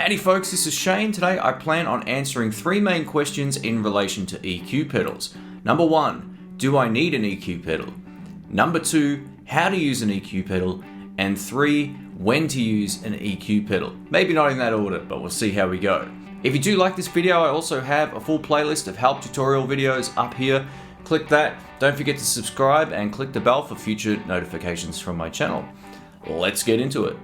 Howdy folks, this is Shane. Today I plan on answering three main questions in relation to EQ pedals. Number one, do I need an EQ pedal? Number two, how to use an EQ pedal? And three, when to use an EQ pedal. Maybe not in that order, but we'll see how we go. If you do like this video, I also have a full playlist of help tutorial videos up here. Click that. Don't forget to subscribe and click the bell for future notifications from my channel. Let's get into it.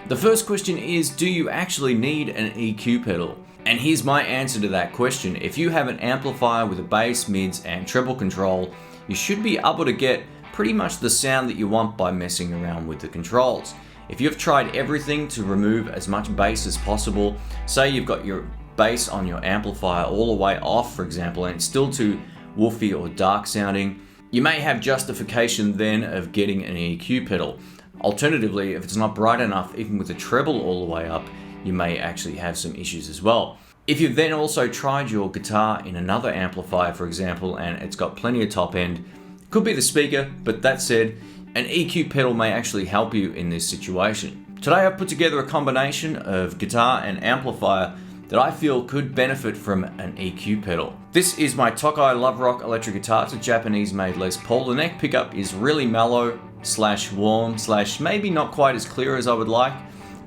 The first question is, do you actually need an EQ pedal? And here's my answer to that question. If you have an amplifier with a bass, mids, and treble control, you should be able to get pretty much the sound that you want by messing around with the controls. If you've tried everything to remove as much bass as possible, say you've got your bass on your amplifier all the way off, for example, and it's still too woofy or dark sounding, you may have justification then of getting an EQ pedal. Alternatively, if it's not bright enough, even with the treble all the way up, you may actually have some issues as well. If you've then also tried your guitar in another amplifier, for example, and it's got plenty of top end, could be the speaker, but that said, an EQ pedal may actually help you in this situation. Today I've put together a combination of guitar and amplifier that I feel could benefit from an EQ pedal. This is my Tokai Love Rock electric guitar. It's a Japanese-made Les Paul. The neck pickup is really mellow / warm / maybe not quite as clear as I would like,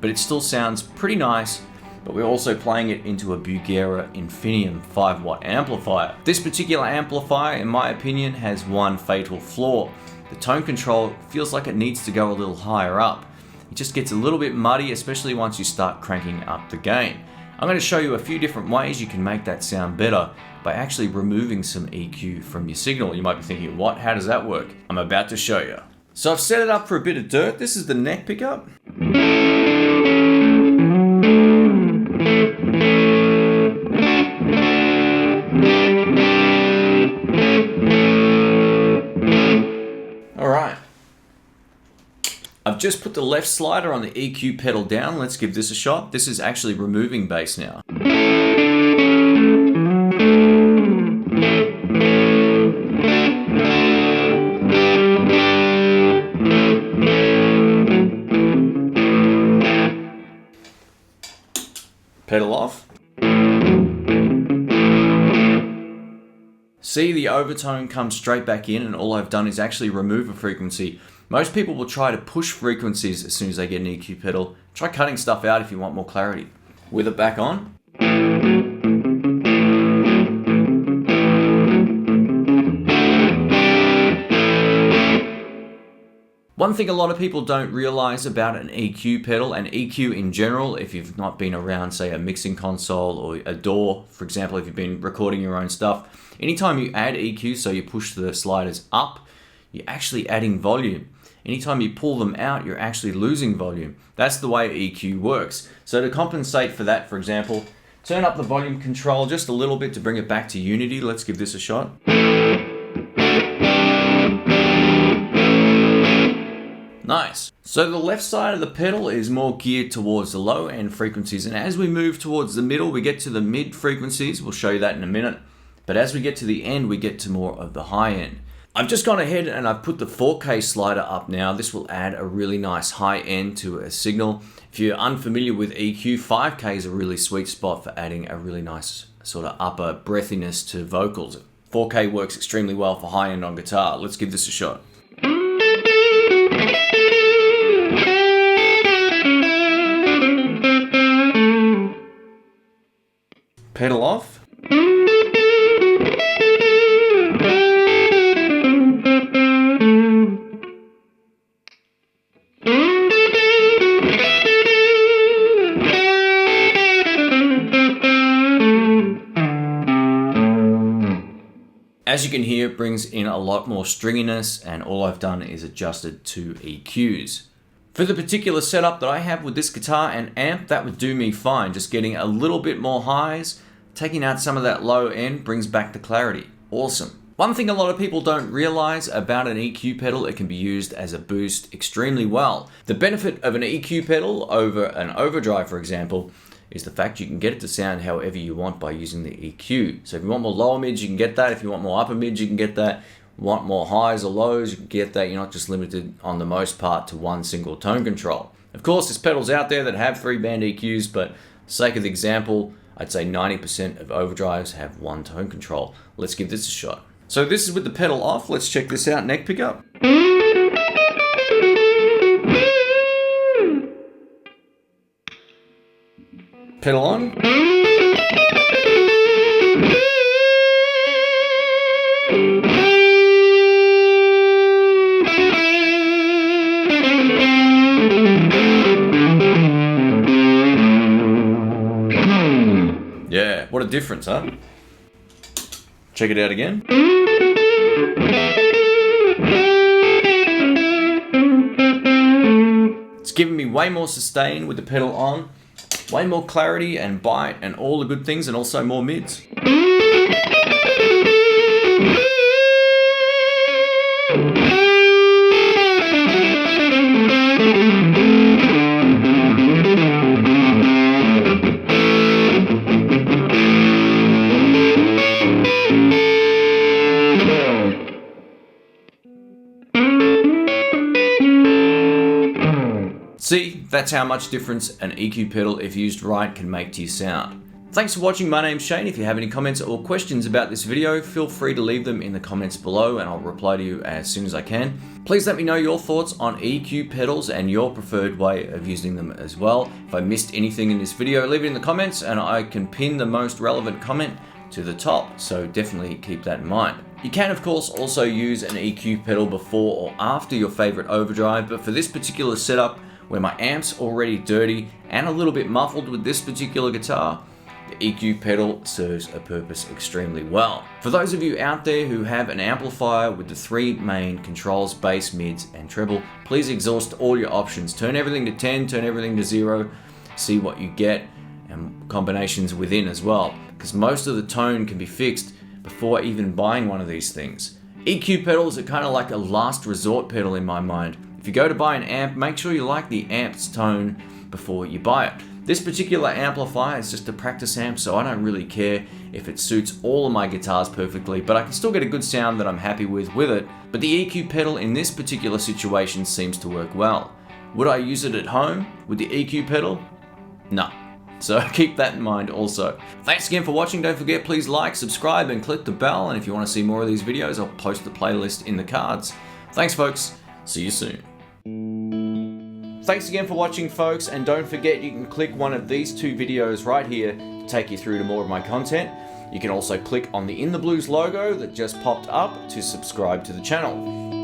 but it still sounds pretty nice. But we're also playing it into a Bugera Infinium 5-watt amplifier. This particular amplifier, in my opinion, has one fatal flaw. The tone control feels like it needs to go a little higher up. It just gets a little bit muddy, especially once you start cranking up the gain. I'm going to show you a few different ways you can make that sound better by actually removing some EQ from your signal. You might be thinking, what? How does that work? I'm about to show you. So I've set it up for a bit of dirt. This is the neck pickup. All right. I've just put the left slider on the EQ pedal down. Let's give this a shot. This is actually removing bass now. Pedal off. See, the overtone comes straight back in, and all I've done is actually remove a frequency. Most people will try to push frequencies as soon as they get an EQ pedal. Try cutting stuff out if you want more clarity. With it back on. One thing a lot of people don't realize about an EQ pedal, and EQ in general, if you've not been around, say, a mixing console or a DAW, for example, if you've been recording your own stuff, anytime you add EQ, so you push the sliders up, you're actually adding volume. Anytime you pull them out, you're actually losing volume. That's the way EQ works. So to compensate for that, for example, turn up the volume control just a little bit to bring it back to unity. Let's give this a shot. Nice. So the left side of the pedal is more geared towards the low end frequencies, and as we move towards the middle, we get to the mid frequencies. We'll show you that in a minute. But as we get to the end, we get to more of the high end. I've just gone ahead and I've put the 4K slider up now. This will add a really nice high end to a signal. If you're unfamiliar with EQ, 5K is a really sweet spot for adding a really nice sort of upper breathiness to vocals. 4K works extremely well for high end on guitar. Let's give this a shot. Pedal off. As you can hear, it brings in a lot more stringiness, and all I've done is adjusted to EQs. For the particular setup that I have with this guitar and amp, that would do me fine. Just getting a little bit more highs, taking out some of that low end brings back the clarity. Awesome. One thing a lot of people don't realize about an EQ pedal, it can be used as a boost extremely well. The benefit of an EQ pedal over an overdrive, for example, is the fact you can get it to sound however you want by using the EQ. So if you want more lower mids, you can get that. If you want more upper mids, you can get that. Want more highs or lows, you can get that. You're not just limited on the most part to one single tone control. Of course, there's pedals out there that have 3-band EQs, but Sake of the example, I'd say 90% of overdrives have one tone control. Let's give this a shot. So this is with the pedal off. Let's check this out, neck pickup. Pedal on. Yeah, what a difference, huh? Check it out again. It's giving me way more sustain with the pedal on, way more clarity and bite and all the good things, and also more mids. See, that's how much difference an EQ pedal, if used right, can make to your sound. Thanks for watching. My name's Shane. If you have any comments or questions about this video, feel free to leave them in the comments below and I'll reply to you as soon as I can. Please let me know your thoughts on EQ pedals and your preferred way of using them as well. If I missed anything in this video, leave it in the comments and I can pin the most relevant comment to the top, so definitely keep that in mind. You can of course also use an EQ pedal before or after your favorite overdrive, but for this particular setup, where my amp's already dirty and a little bit muffled with this particular guitar, the EQ pedal serves a purpose extremely well. For those of you out there who have an amplifier with the three main controls, bass, mids, and treble, please exhaust all your options. Turn everything to 10, turn everything to 0, see what you get, and combinations within as well, because most of the tone can be fixed before even buying one of these things. EQ pedals are kind of like a last resort pedal in my mind. If you go to buy an amp, make sure you like the amp's tone before you buy it. This particular amplifier is just a practice amp, so I don't really care if it suits all of my guitars perfectly, but I can still get a good sound that I'm happy with it. But the EQ pedal in this particular situation seems to work well. Would I use it at home with the EQ pedal? No. So keep that in mind also. Thanks again for watching. Don't forget, please like, subscribe, and click the bell. And if you want to see more of these videos, I'll post the playlist in the cards. Thanks, folks. See you soon. Thanks again for watching, folks, and don't forget you can click one of these two videos right here to take you through to more of my content. You can also click on the In the Blues logo that just popped up to subscribe to the channel.